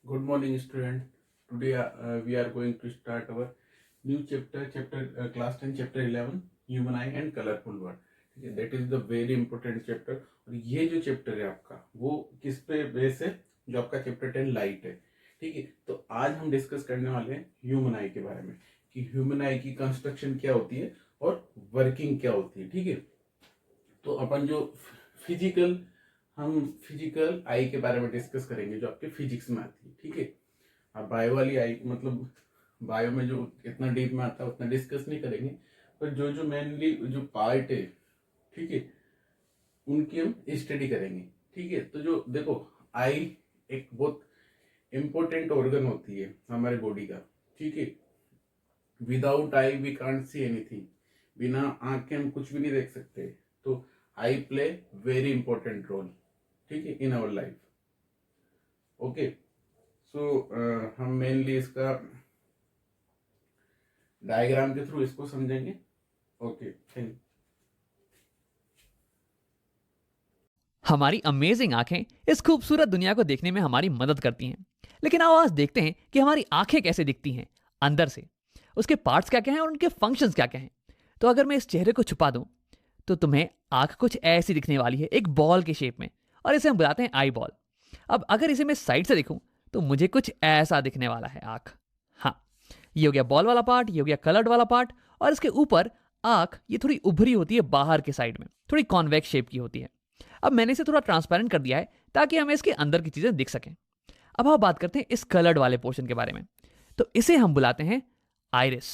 Good morning, student. Today we are going to start our new chapter class 10, chapter 11, Human Eye and Colorful World. ठीक है, that is the very important chapter. और ये जो chapter है आपका वो किस पे बेस है? जो आपका चैप्टर 10 लाइट है. ठीक है, तो आज हम डिस्कस करने वाले हैं ह्यूमन आई के बारे में कि ह्यूमन आई की कंस्ट्रक्शन क्या होती है और वर्किंग क्या होती है. ठीक है, तो अपन जो फिजिकल हम फिजिकल आई के बारे में डिस्कस करेंगे जो आपके फिजिक्स में आती है. ठीक है, अब बायो वाली आई मतलब बायो में जो इतना डीप में आता है उतना डिस्कस नहीं करेंगे, पर जो जो मेनली जो पार्ट है, ठीक है, उनकी हम स्टडी करेंगे. ठीक है, तो जो देखो आई एक बहुत इंपॉर्टेंट ऑर्गन होती है हमारे बॉडी का. ठीक है, without eye we can't see anything. बिना आंख के हम कुछ भी नहीं देख सकते. तो eye play very important role, ठीक है, in our life. Okay, so हम मेनली इसका डायग्राम के थ्रू इसको समझेंगे. Okay, thank you. हमारी अमेजिंग आंखें इस खूबसूरत दुनिया को देखने में हमारी मदद करती हैं। लेकिन आओ आज देखते हैं कि हमारी आंखें कैसे दिखती हैं अंदर से, उसके पार्ट्स क्या क्या हैं और उनके फंक्शंस क्या क्या हैं। तो अगर मैं इस चेहरे को छुपा दूं तो तुम्हें आंख कुछ ऐसी दिखने वाली है, एक बॉल के शेप में, और इसे हम बुलाते हैं आई बॉल। अब अगर इसे मैं साइड से दिखूं तो मुझे कुछ ऐसा दिखने वाला है आंख। हाँ, ये हो गया बॉल वाला पार्ट, ये हो गया कलर्ड वाला पार्ट, और इसके ऊपर आंख ये थोड़ी उभरी होती है बाहर के साइड में, थोड़ी कॉन्वेक्स शेप की होती है। अब मैंने इसे थोड़ा ट्रांसपेरेंट कर दिया है ताकि हमें इसके अंदर की चीजें दिख सकें। अब हम बात करते हैं इस कलर्ड वाले पोर्शन के बारे में। तो इसे हम बुलाते हैं आइरिस।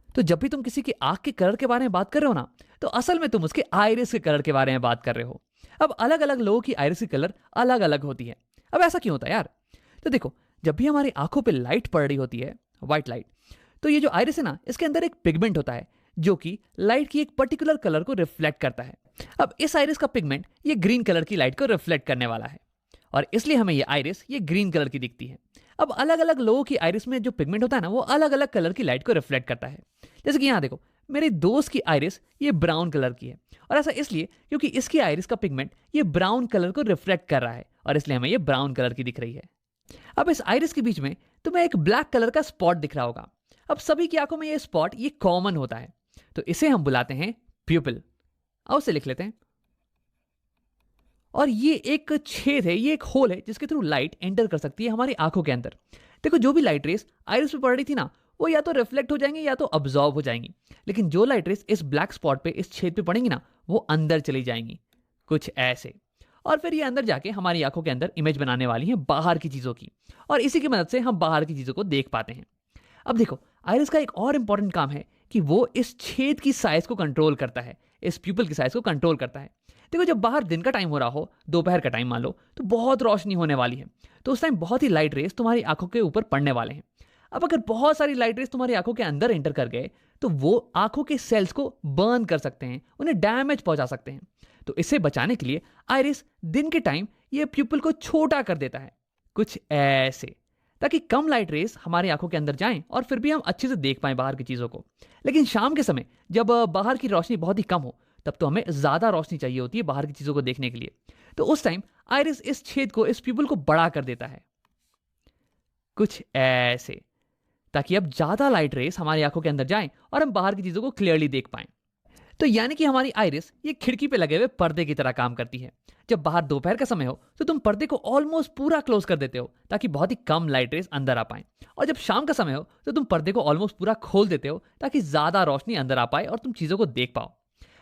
तो जब भी तुम किसी की आंख के कलर के बारे में बात कर रहे हो ना, तो असल में तुम उसके आइरिस के कलर के बारे में बात कर रहे हो। अब अलग अलग लोगों की आइरिस की कलर अलग अलग होती है। अब ऐसा क्यों होता है यार? तो देखो, जब भी हमारी आंखों पे लाइट पड़ रही होती है, व्हाइट लाइट, तो ये जो आइरिस है ना, इसके अंदर एक पिगमेंट होता है जो कि लाइट की एक पर्टिकुलर कलर को रिफ्लेक्ट करता है। अब इस आइरिस का पिगमेंट ये ग्रीन कलर की लाइट को रिफ्लेक्ट करने वाला है, और इसलिए हमें ये आइरिस ये ग्रीन कलर की दिखती है। अब अलग अलग लोगों की आइरिस में जो पिगमेंट होता है ना, वो अलग अलग कलर की लाइट को रिफ्लेक्ट करता है। जैसे कि यहाँ देखो, मेरे दोस्त की आइरिस ये ब्राउन कलर की है, और ऐसा इसलिए क्योंकि इसकी आइरिस का पिगमेंट ये ब्राउन कलर को रिफ्लेक्ट कर रहा है, और इसलिए हमें ये ब्राउन कलर की दिख रही है। अब इस आइरिस के बीच में तुम्हें एक ब्लैक कलर का स्पॉट दिख रहा होगा। अब सभी की आंखों में ये स्पॉट ये कॉमन होता है, तो इसे हम बुलाते हैं प्यूपिल। आओ उसे लिख लेते हैं। और ये एक छेद है, ये एक होल है जिसके थ्रू लाइट एंटर कर सकती है हमारी आंखों के अंदर। देखो, जो भी लाइट रेस आइरिस पे पड़ रही थी ना, वो या तो रिफ्लेक्ट हो जाएंगी या तो अब्जॉर्ब हो जाएंगी। लेकिन जो लाइट रेस इस ब्लैक स्पॉट पे, इस छेद पे पड़ेंगी ना, वो अंदर चली जाएंगी कुछ ऐसे। और फिर ये अंदर जाके हमारी आंखों के अंदर इमेज बनाने वाली है बाहर की चीजों की, और इसी की मदद से हम बाहर की चीजों को देख पाते हैं। अब देखो, आइरिस का एक और इंपॉर्टेंट काम है कि वो इस छेद की साइज को कंट्रोल करता है, इस प्यूपल की साइज को कंट्रोल करता है। देखो, जब बाहर दिन का टाइम हो रहा हो, दोपहर का टाइम मान लो, तो बहुत रोशनी होने वाली है, तो उस टाइम बहुत ही लाइट रेस तुम्हारी आंखों के ऊपर पड़ने वाले हैं। अब अगर बहुत सारी लाइट रेस तुम्हारी आंखों के अंदर एंटर कर गए तो वो आंखों के सेल्स को बर्न कर सकते हैं, उन्हें डैमेज पहुंचा सकते हैं। तो इसे बचाने के लिए आइरिस दिन के टाइम ये प्यूपल को छोटा कर देता है, कुछ ऐसे, ताकि कम लाइट रेस हमारी आंखों के अंदर जाएं और फिर भी हम अच्छे से देख पाएं बाहर की चीजों को। लेकिन शाम के समय जब बाहर की रोशनी बहुत ही कम हो, तब तो हमें ज्यादा रोशनी चाहिए होती है बाहर की चीजों को देखने के लिए। तो उस टाइम आइरिस इस छेद को, इस प्यूपल को बड़ा कर देता है, कुछ ऐसे, ताकि अब ज्यादा लाइट रेस हमारी आंखों के अंदर जाएं और हम बाहर की चीजों को क्लियरली देख पाएं। तो यानी कि हमारी आइरिस ये खिड़की पे लगे हुए पर्दे की तरह काम करती है। जब बाहर दोपहर का समय हो तो तुम पर्दे को ऑलमोस्ट पूरा क्लोज कर देते हो ताकि बहुत ही कम लाइट रेस अंदर आ पाए, और जब शाम का समय हो तो तुम पर्दे को ऑलमोस्ट पूरा खोल देते हो ताकि ज्यादा रोशनी अंदर आ पाए और तुम चीजों को देख पाओ।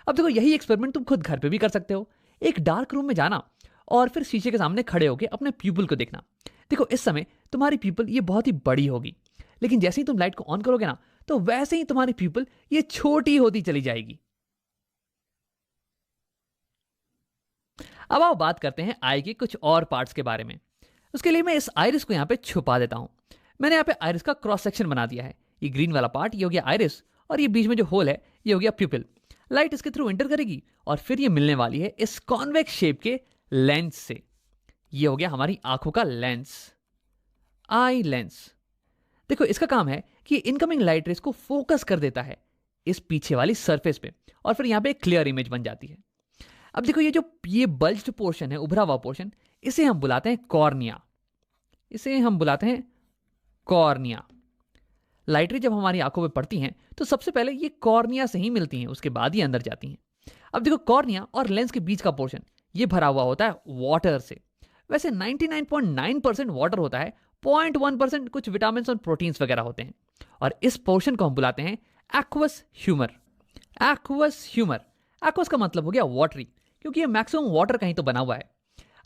अब देखो, यही एक्सपेरिमेंट तुम खुद घर पे भी कर सकते हो। एक डार्क रूम में जाना और फिर शीशे के सामने खड़े होकर अपने पीपल को देखना। देखो, इस समय तुम्हारी पीपल ये बहुत ही बड़ी होगी, लेकिन जैसे ही तुम लाइट को ऑन करोगे ना, तो वैसे ही तुम्हारी पीपल ये छोटी होती चली जाएगी। अब आओ बात करते हैं आई के कुछ और पार्ट्स के बारे में। उसके लिए मैं इस आइरिस को यहाँ पे छुपा देता हूं। मैंने यहाँ पे आइरिस का क्रॉस सेक्शन बना दिया है। ये ग्रीन वाला पार्ट ये हो गया आइरिस, और ये बीच में जो होल है ये हो गया प्यूपिल। लाइट इसके थ्रू एंटर करेगी और फिर ये मिलने वाली है इस कॉन्वेक्स शेप के लेंस से। ये हो गया हमारी आंखों का लेंस, आई लेंस। देखो, इसका काम है कि इनकमिंग लाइट रेस को फोकस कर देता है इस पीछे वाली सरफेस पे, और फिर यहाँ पे एक क्लियर इमेज बन जाती है। अब देखो, ये जो ये बल्ज्ड पोर्शन है, उभरा हुआ पोर्शन, इसे हम बुलाते हैं कॉर्निया। इसे हम बुलाते हैं कॉर्निया। लाइट रे जब हमारी आंखों पे पड़ती हैं तो सबसे पहले ये कॉर्निया से ही मिलती हैं, उसके बाद ही अंदर जाती हैं। अब देखो, कॉर्निया और लेंस के बीच का पोर्शन ये भरा हुआ होता है वाटर से। वैसे 99.9% वाटर होता है, 0.1% कुछ विटामिन और प्रोटीन्स वगैरह होते हैं। और इस पोर्शन को हम बुलाते हैं aqueous humour. Aqueous humour, aqueous का मतलब हो गया वाटरी, क्योंकि ये मैक्सिमम वाटर का ही तो बना हुआ है।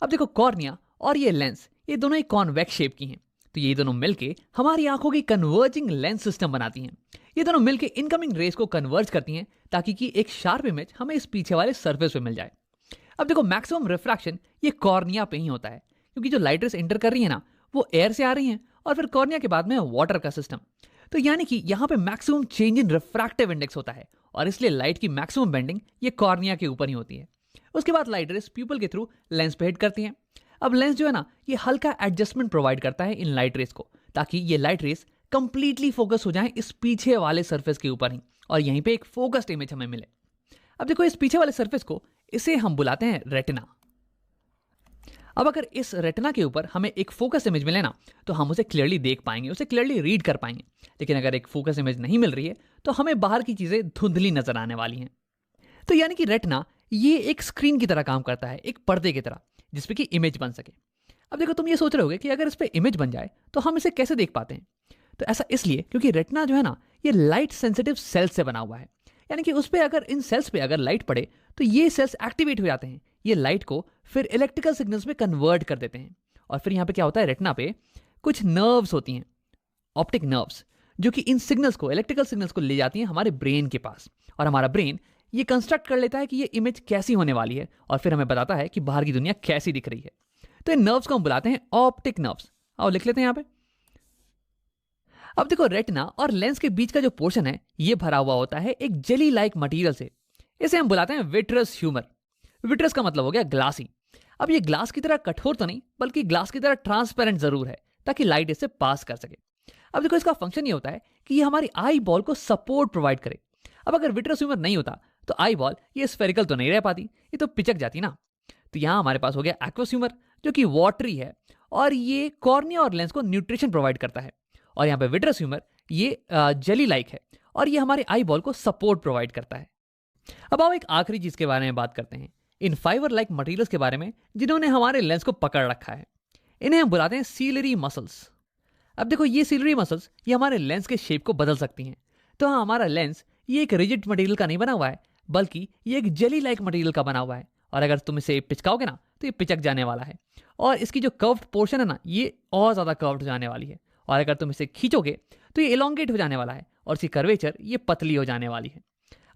अब देखो, कॉर्निया और ये लेंस ये दोनों ही कॉन्वेक्स शेप की हैं, तो ये दोनों मिलके हमारी आंखों की कन्वर्जिंग लेंस सिस्टम बनाती हैं। ये दोनों मिलके इनकमिंग रेस को कन्वर्ज करती हैं ताकि कि एक शार्प इमेज हमें इस पीछे वाले सरफेस पे मिल जाए। अब देखो, मैक्सिमम रिफ्रैक्शन ये कॉर्निया पे ही होता है, क्योंकि जो लाइट रेस एंटर कर रही है ना, वो एयर से आ रही हैं और फिर कॉर्निया के बाद में वाटर का सिस्टम। तो यानी कि यहाँ पे maximum change in refractive index होता है, और इसलिए लाइट की मैक्सिमम बेंडिंग ये कॉर्निया के ऊपर ही होती है। उसके बाद लाइट रेस प्यूपल के थ्रू लेंस पे हिट करती हैं। अब लेंस जो है ना, ये हल्का एडजस्टमेंट प्रोवाइड करता है इन लाइट रेस को, ताकि ये लाइट रेस कंप्लीटली फोकस हो जाए इस पीछे वाले सरफेस के ऊपर ही, और यहीं पे एक फोकस्ड इमेज हमें मिले। अब देखो, इस पीछे वाले सरफेस को इसे हम बुलाते हैं रेटिना। अब अगर इस रेटिना के ऊपर हमें एक फोकस इमेज मिले ना, तो हम उसे क्लियरली देख पाएंगे, उसे क्लियरली रीड कर पाएंगे। लेकिन अगर एक फोकस इमेज नहीं मिल रही है तो हमें बाहर की चीजें धुंधली नजर आने वाली हैं। तो यानी कि रेटिना ये एक स्क्रीन की तरह काम करता है, एक पर्दे की तरह, जिसपे कि इमेज बन सके। अब देखो, तुम ये सोच रहे होगे कि अगर इस पे इमेज बन जाए तो हम इसे कैसे देख पाते हैं। तो ऐसा इसलिए क्योंकि रेटिना जो है ना, ये लाइट सेंसिटिव सेल्स से बना हुआ है। यानी कि उस पे अगर इन सेल्स पे अगर लाइट पड़े तो ये सेल्स एक्टिवेट हो जाते हैं, ये लाइट को फिर इलेक्ट्रिकल सिग्नल्स में कन्वर्ट कर देते हैं। और फिर यहाँ पे क्या होता है, रेटिना पे कुछ नर्व्स होती हैं, ऑप्टिक नर्व्स, जो कि इन सिग्नल्स को, इलेक्ट्रिकल सिग्नल्स को ले जाती हैं हमारे ब्रेन के पास। और हमारा ब्रेन ये कंस्ट्रक्ट कर लेता है कि ये इमेज कैसी होने वाली है, और फिर हमें बताता है कि बाहर की दुनिया कैसी दिख रही है। तो इन नर्व्स को हम बुलाते हैं ऑप्टिक नर्व्स। आओ लिख लेते हैं यहाँ पे। अब देखो, रेटिना और लेंस के बीच का जो पोर्शन है ये भरा हुआ होता है एक जेली लाइक मटेरियल से। इसे हम बुलाते हैं विट्रस ह्यूमर। विट्रस का मतलब हो गया ग्लासी। अब ये ग्लास की तरह कठोर तो नहीं, बल्कि ग्लास की तरह ट्रांसपेरेंट जरूर है, ताकि लाइट इसे पास कर सके। अब देखो, इसका फंक्शन ये होता है कि ये हमारी आई बॉल को सपोर्ट प्रोवाइड करे। अब अगर विट्रस ह्यूमर नहीं होता तो आई बॉल ये स्फेरिकल तो नहीं रह पाती, ये तो पिचक जाती ना। तो यहाँ हमारे पास हो गया एक्वस ह्यूमर, जो कि वाटरी है, और ये कॉर्निया और लेंस को न्यूट्रिशन प्रोवाइड करता है। और यहाँ पे विट्रस ह्यूमर ये जेली लाइक है, और ये हमारे आई बॉल को सपोर्ट प्रोवाइड करता है। अब आओ एक आखिरी चीज के बारे में बात करते हैं, इन फाइबर लाइक मटेरियल्स के बारे में जिन्होंने हमारे लेंस को पकड़ रखा है। इन्हें हम बुलाते हैं सीलरी मसल्स। अब देखो, ये सीलरी मसल्स ये हमारे लेंस के शेप को बदल सकती हैं। तो हाँ, हमारा लेंस ये एक रिजिड मटेरियल का नहीं बना हुआ है, बल्कि ये एक जेली लाइक मटेरियल का बना हुआ है। और अगर तुम इसे पिचकाओगे ना, तो ये पिचक जाने वाला है, और इसकी जो कर्व्ड पोर्शन है ना, ये और ज्यादा कर्व्ड हो जाने वाली है। और अगर तुम इसे खींचोगे तो ये एलोंगेट हो जाने वाला है, और इसकी कर्वेचर ये पतली हो जाने वाली है।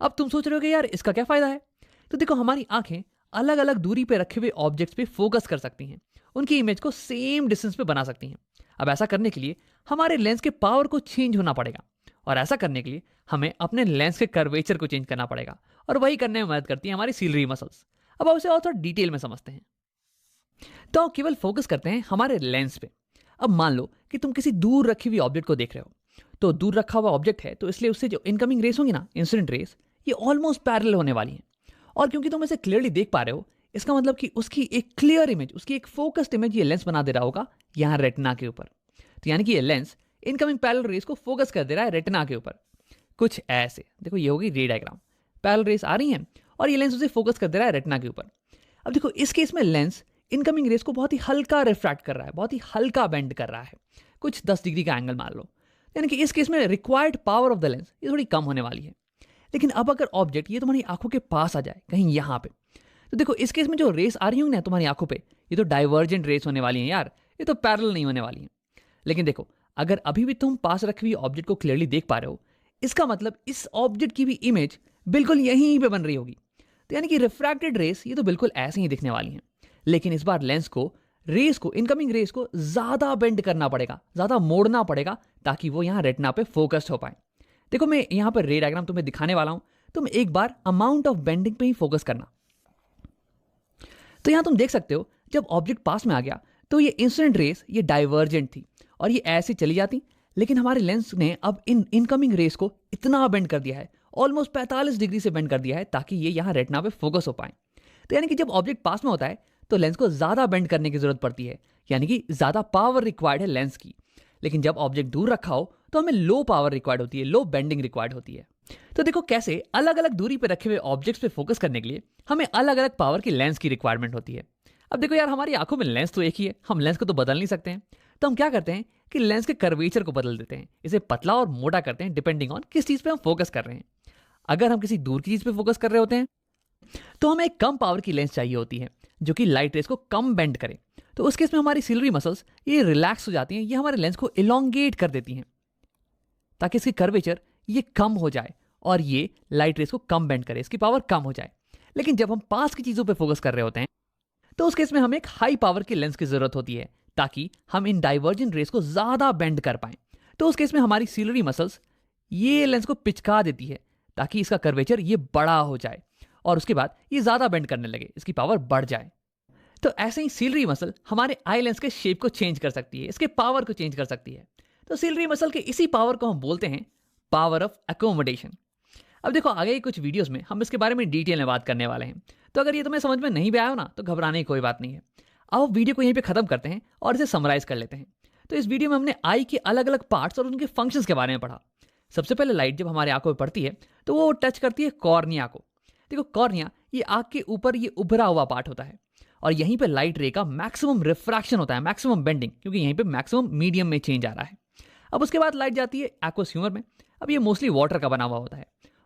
अब तुम सोच रहे हो कि यार इसका क्या फायदा है। तो देखो, हमारी आंखें अलग अलग दूरी पे रखे हुए ऑब्जेक्ट्स पे फोकस कर सकती हैं, उनकी इमेज को सेम डिस्टेंस पे बना सकती हैं। अब ऐसा करने के लिए हमारे लेंस के पावर को चेंज होना पड़ेगा, और ऐसा करने के लिए हमें अपने लेंस के कर्वेचर को चेंज करना पड़ेगा, और वही करने में मदद करती है हमारी सीलरी मसल्स। अब उसे और थोड़ा डिटेल में समझते हैं। तो केवल फोकस करते हैं हमारे लेंस पे। अब मान लो कि तुम किसी दूर रखी हुई ऑब्जेक्ट को देख रहे हो, तो दूर रखा हुआ ऑब्जेक्ट है, तो इसलिए उससे जो इनकमिंग रेस होंगी ना, इंसिडेंट रेस, ये ऑलमोस्ट पैरेलल होने वाली हैं। और क्योंकि तुम इसे क्लियरली देख पा रहे हो, इसका मतलब कि उसकी एक क्लियर इमेज, उसकी एक फोकस्ड इमेज ये लेंस बना दे रहा होगा यहाँ रेटिना के ऊपर। तो यानी कि ये लेंस इनकमिंग पैरेलल रेस को फोकस कर दे रहा है रेटिना के ऊपर, कुछ ऐसे। देखो, ये होगी रे डायग्राम, पैरेलल रेस आ रही हैं और ये लेंस उसे फोकस कर दे रहा है रेटिना के ऊपर। अब देखो, इस केस में लेंस इनकमिंग रेस को बहुत ही हल्का रिफ्रैक्ट कर रहा है, बहुत ही हल्का बेंड कर रहा है, कुछ 10 डिग्री का एंगल मान लो। यानी कि इस केस में required power of the lens ये थोड़ी कम होने वाली है। लेकिन अब अगर ऑब्जेक्ट ये तुम्हारी आंखों के पास आ जाए, कहीं यहाँ पे, तो देखो, इस केस में जो रेस आ रही होंगी ना तुम्हारी आंखों पे, ये तो डाइवर्जेंट रेस होने वाली है यार, ये तो पैरेलल नहीं होने वाली है। लेकिन देखो, अगर अभी भी तुम पास रखी हुई ऑब्जेक्ट को क्लियरली देख पा रहे हो, इसका मतलब इस ऑब्जेक्ट की भी इमेज बिल्कुल यहीं पे बन रही होगी। तो यानी कि रिफ्रैक्टेड रेस ये तो बिल्कुल ऐसे ही दिखने वाली हैं। लेकिन इस बार लेंस को रेस को, इनकमिंग रेस को ज्यादा बेंड करना पड़ेगा, ज्यादा मोड़ना पड़ेगा, ताकि वो यहाँ रेटिना पे फोकस्ड हो पाए। देखो, मैं यहाँ पर रे डायग्राम तुम्हें दिखाने वाला हूं, तुम एक बार अमाउंट ऑफ बेंडिंग पे ही फोकस करना। तो यहां तुम देख सकते हो, जब ऑब्जेक्ट पास में आ गया तो ये इंसिडेंट रेस ये डाइवर्जेंट थी और ये ऐसे चली जाती। लेकिन हमारे लेंस ने अब इन इनकमिंग रेस को इतना बेंड कर दिया है, ऑलमोस्ट 45 डिग्री से बेंड कर दिया है, ताकि ये यहाँ रेटिना पे फोकस हो पाए। तो यानी कि जब ऑब्जेक्ट पास में होता है तो लेंस को ज़्यादा बेंड करने की ज़रूरत पड़ती है, यानी कि ज़्यादा पावर रिक्वायर्ड है लेंस की। लेकिन जब ऑब्जेक्ट दूर रखा हो तो हमें लो पावर रिक्वायर्ड होती है, लो बेंडिंग रिक्वायर्ड होती है। तो देखो कैसे अलग अलग दूरी पर रखे हुए ऑब्जेक्ट्स पे फोकस करने के लिए हमें अलग अलग पावर की लेंस की रिक्वायरमेंट होती है। अब देखो यार, हमारी आंखों में लेंस तो एक ही है, हम लेंस को तो बदल नहीं सकते हैं। तो हम क्या करते हैं कि लेंस के कर्वेचर को बदल देते हैं, इसे पतला और मोटा करते हैं डिपेंडिंग ऑन किस चीज़ पे हम फोकस कर रहे हैं। अगर हम किसी दूर की चीज़ पे फोकस कर रहे होते हैं तो हमें एक कम पावर की लेंस चाहिए होती है जो कि लाइट रेस को कम बेंड करे। तो उस केस में हमारी सिलरी मसल्स ये रिलैक्स हो जाती हैं, ये हमारे लेंस को इलोंगेट कर देती हैं ताकि इसकी कर्वेचर ये कम हो जाए और ये लाइट रेस को कम बेंड करे, इसकी पावर कम हो जाए। लेकिन जब हम पास की चीज़ों पे फोकस कर रहे होते हैं तो उस केस में हमें एक हाई पावर की लेंस की ज़रूरत होती है ताकि हम इन डाइवर्जेंट रेस को ज़्यादा बेंड कर पाएं। तो उस केस में हमारी सिलरी मसल्स ये लेंस को पिचका देती है ताकि इसका कर्वेचर ये बड़ा हो जाए और उसके बाद ये ज़्यादा बेंड करने लगे, इसकी पावर बढ़ जाए। तो ऐसे ही सिलरी मसल हमारे आई लेंस के शेप को चेंज कर सकती है, इसके पावर को चेंज कर सकती है। तो सिलरी मसल के इसी पावर को हम बोलते हैं पावर ऑफ एकोमोडेशन। अब देखो आगे की कुछ वीडियोस में हम इसके बारे में डिटेल में बात करने वाले हैं, तो अगर ये तुम्हें समझ में नहीं भी आया हो ना तो घबराने की कोई बात नहीं है। आओ वीडियो को यहीं पे खत्म करते हैं और इसे समराइज कर लेते हैं। तो इस वीडियो में हमने आई के अलग अलग पार्ट्स और उनके फंक्शंस के बारे में पढ़ा। सबसे पहले लाइट जब हमारे आंखों पर पड़ती है तो वो टच करती है कॉर्निया को। देखो कॉर्निया ये आंख के ऊपर ये उभरा हुआ पार्ट होता है और यहीं पे लाइट रे का मैक्सिमम रिफ्रैक्शन होता है, मैक्सिमम बेंडिंग, क्योंकि यहीं पे मैक्सिमम मीडियम में चेंज आ रहा है। अब उसके बाद लाइट जाती है एक्वस ह्यूमर में। अब ये मोस्टली वाटर का बना हुआ होता है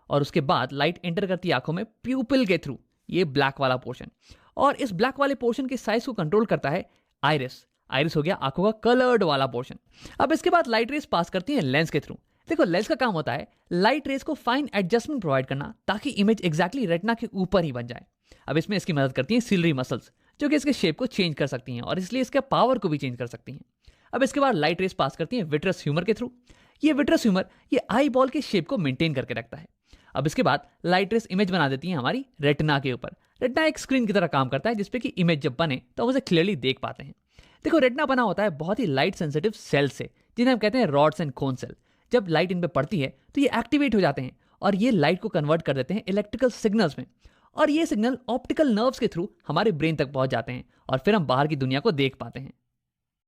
और उसके बाद लाइट एंटर करती है आंखों में प्यूपिल के थ्रू, ये ब्लैक वाला पोर्शन। और इस ब्लैक वाले पोर्शन के साइज को कंट्रोल करता है आइरिस। आइरिस हो गया आंखों का कलर्ड वाला पोर्शन। अब इसके बाद लाइट रेस पास करती है लेंस के थ्रू। देखो लेंस का काम होता है लाइट रेस को फाइन एडजस्टमेंट प्रोवाइड करना ताकि इमेज एग्जैक्टली रेटिना के ऊपर ही बन जाए। अब इसमें इसकी मदद करती हैं सिलरी मसल्स जो कि इसके शेप को चेंज कर सकती हैं और इसलिए इसके पावर को भी चेंज कर सकती हैं। अब इसके बाद लाइट रेस पास करती हैं विट्रस ह्यूमर के थ्रू। ये विट्रस ह्यूमर ये आई बॉल के शेप को मेंटेन करके रखता है। अब इसके बाद लाइट रेस इमेज बना देती है हमारी रेटिना के ऊपर। रेटिना एक स्क्रीन की तरह काम करता है जिसपे कि इमेज जब बने तो हम उसे क्लियरली देख पाते हैं। देखो रेटिना बना होता है बहुत ही लाइट सेंसिटिव सेल से जिन्हें हम कहते हैं रॉड्स एंड कोन सेल। जब लाइट इन पे पड़ती है तो ये एक्टिवेट हो जाते हैं और ये लाइट को कन्वर्ट कर देते हैं इलेक्ट्रिकल सिग्नल्स में और ये सिग्नल ऑप्टिकल नर्व्स के थ्रू हमारे ब्रेन तक पहुंच जाते हैं और फिर हम बाहर की दुनिया को देख पाते हैं।